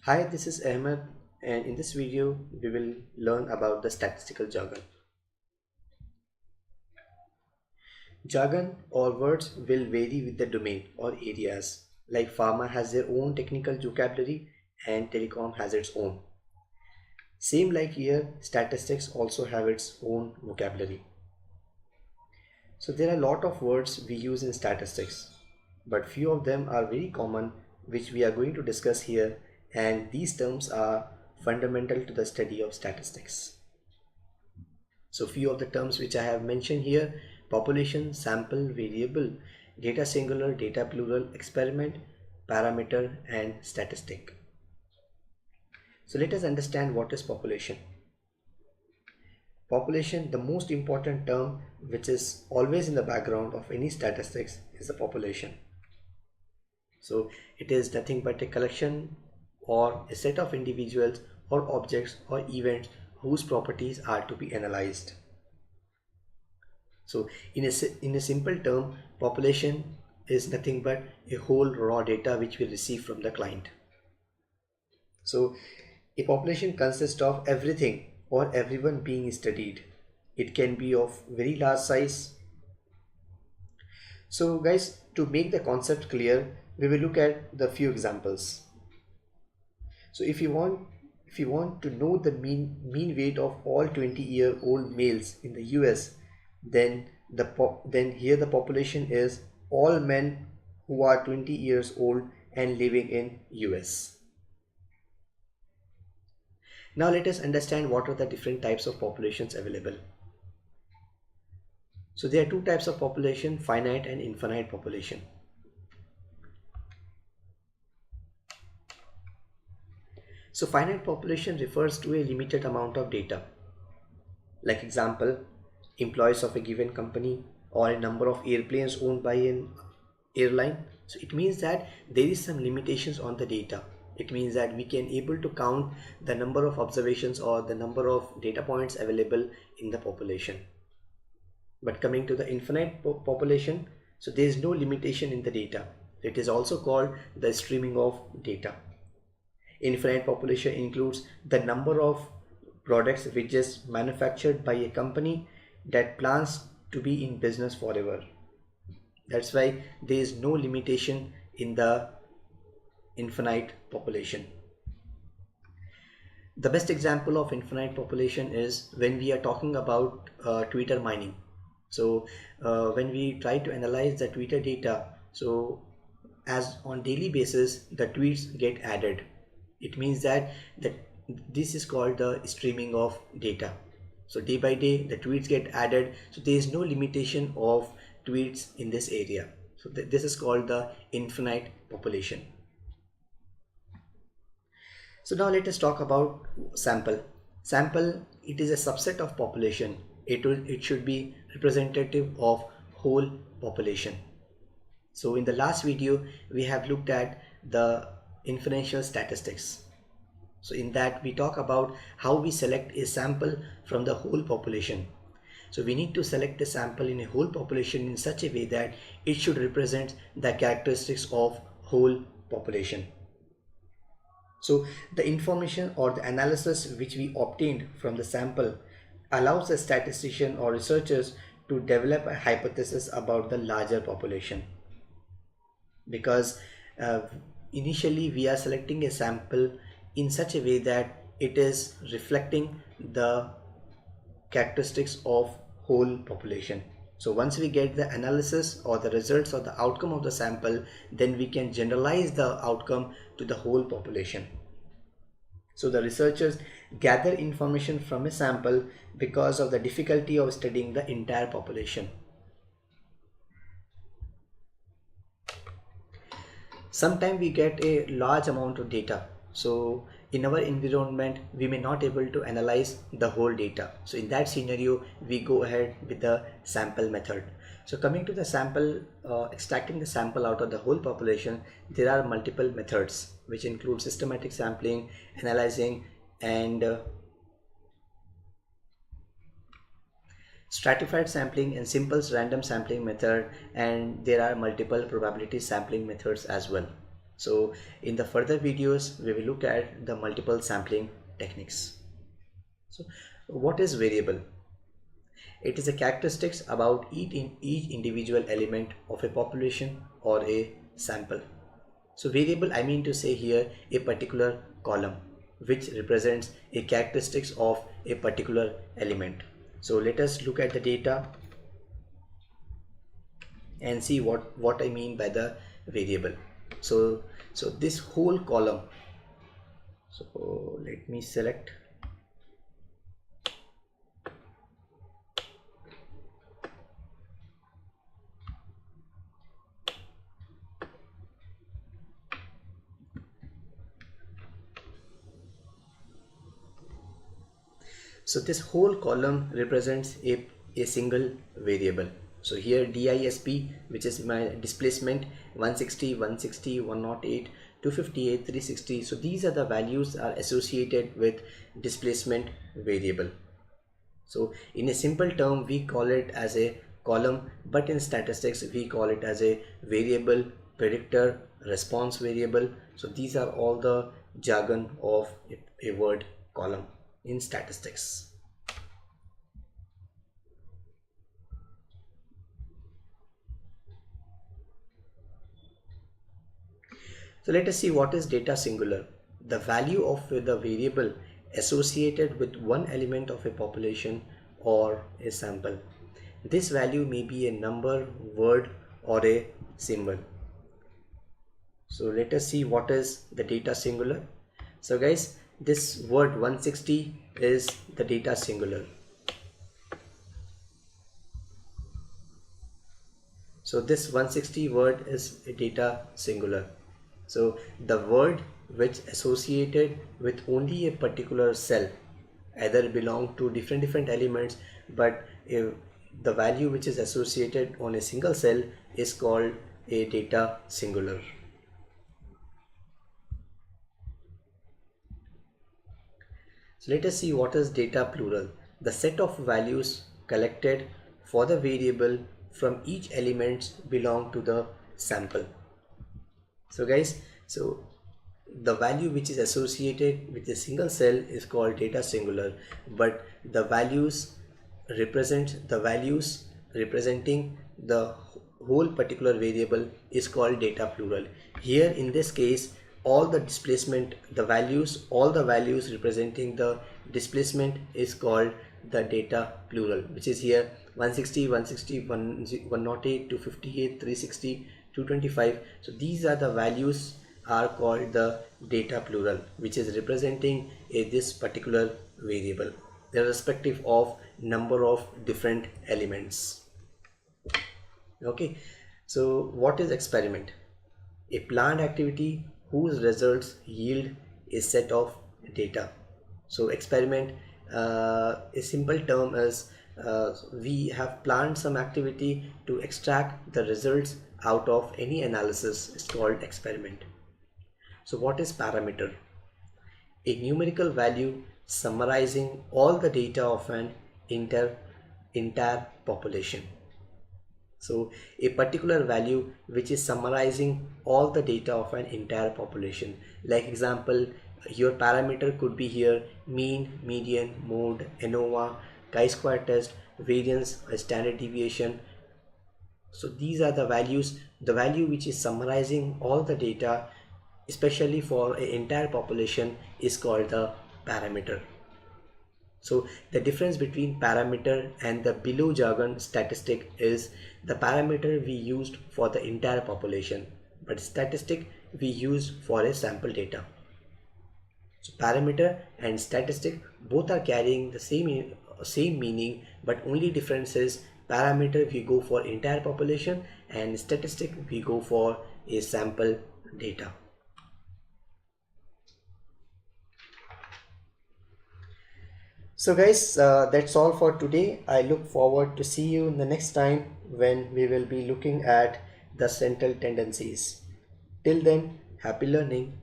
Hi, this is Ahmed, and in this video, we will learn about the statistical jargon. Jargon or words will vary with the domain or areas, like pharma has their own technical vocabulary and telecom has its own. Same like here, statistics also have its own vocabulary. So there are a lot of words we use in statistics, but few of them are very common, which we are going to discuss here, and these terms are fundamental to the study of statistics. So few of the terms which I have mentioned here: population, sample, variable, data singular, data plural, experiment, parameter, and statistic. So let us understand what is population. Population, the most important term which is always in the background of any statistics, is the population. So it is nothing but a collection or a set of individuals or objects or events whose properties are to be analyzed. So in a simple term, population is nothing but a whole raw data which we receive from the client. So a population consists of everything or everyone being studied. It can be of very large size. So guys, to make the concept clear, we will look at the few examples. So if you want to know the mean weight of all 20-year-old males in the US, then then here the population is all men who are 20 years old and living in US. Now let us understand what are the different types of populations available. So there are two types of population: finite and infinite population. So finite population refers to a limited amount of data. Like example, employees of a given company or a number of airplanes owned by an airline. So it means that there is some limitations on the data. It means that we can able to count the number of observations or the number of data points available in the population. But coming to the infinite population, so there is no limitation in the data. It is also called the streaming of data. Infinite population includes the number of products which is manufactured by a company that plans to be in business forever. That's why there is no limitation in the infinite population. The best example of infinite population is when we are talking about Twitter mining. So when we try to analyze the Twitter data, so as on daily basis the tweets get added. It means that this is called the streaming of data. So day by day the tweets get added, so there is no limitation of tweets in this area. So this is called the infinite population. So now let us talk about sample. Sample, it is a subset of population. It should be representative of whole population. So in the last video we have looked at the inferential statistics. So in that we talk about how we select a sample from the whole population. So we need to select a sample in a whole population in such a way that it should represent the characteristics of whole population. So the information or the analysis which we obtained from the sample allows a statistician or researchers to develop a hypothesis about the larger population. Because initially we are selecting a sample in such a way that it is reflecting the characteristics of whole population. So once we get the analysis or the results or the outcome of the sample, then we can generalize the outcome to the whole population. So the researchers gather information from a sample because of the difficulty of studying the entire population. Sometimes we get a large amount of data. So in our environment, we may not able to analyze the whole data. So in that scenario, we go ahead with the sample method. So coming to the sample, extracting the sample out of the whole population, there are multiple methods which include systematic sampling, analyzing, and stratified sampling and simple random sampling method, and there are multiple probability sampling methods as well. So in the further videos, we will look at the multiple sampling techniques. So what is variable? It is a characteristics about each individual element of a population or a sample. So variable, I mean to say here a particular column which represents a characteristics of a particular element. So let us look at the data and see what I mean by the variable. So this whole column, so let me select. So this whole column represents a single variable. So here DISP, which is my displacement, 160, 160, 108, 258, 360. So these are the values are associated with displacement variable. So in a simple term, we call it as a column, but in statistics, we call it as a variable, predictor, response variable. So these are all the jargon of a word column in statistics. So let us see what is data singular. The value of the variable associated with one element of a population or a sample. This value may be a number, word, or a symbol. So let us see what is the data singular. So guys, this word 160 is the data singular. So this 160 word is a data singular. So the word which associated with only a particular cell either belong to different elements, but if the value which is associated on a single cell is called a data singular. So let us see what is data plural. The set of values collected for the variable from each element belong to the sample. So guys, so the value which is associated with a single cell is called data singular, but the values representing the whole particular variable is called data plural. Here in this case, all the values representing the displacement is called the data plural, which is here 160, 160, 108, 258, 360, 225. So these are the values are called the data plural, which is representing this particular variable irrespective of number of different elements. Okay, so what is experiment? A planned activity whose results yield a set of data. So experiment, a simple term is we have planned some activity to extract the results out of any analysis. It's called experiment. So what is parameter? A numerical value summarizing all the data of an entire population. So a particular value which is summarizing all the data of an entire population. Like example, your parameter could be here mean, median, mode, ANOVA, chi-square test, variance, standard deviation. So these are the values. The value which is summarizing all the data, especially for an entire population, is called the parameter. So the difference between parameter and the below jargon statistic is the parameter we used for the entire population, but statistic we used for a sample data. So parameter and statistic both are carrying the same meaning, but only difference is parameter we go for entire population and statistic we go for a sample data. So guys, that's all for today. I look forward to see you in the next time when we will be looking at the central tendencies. Till then, happy learning.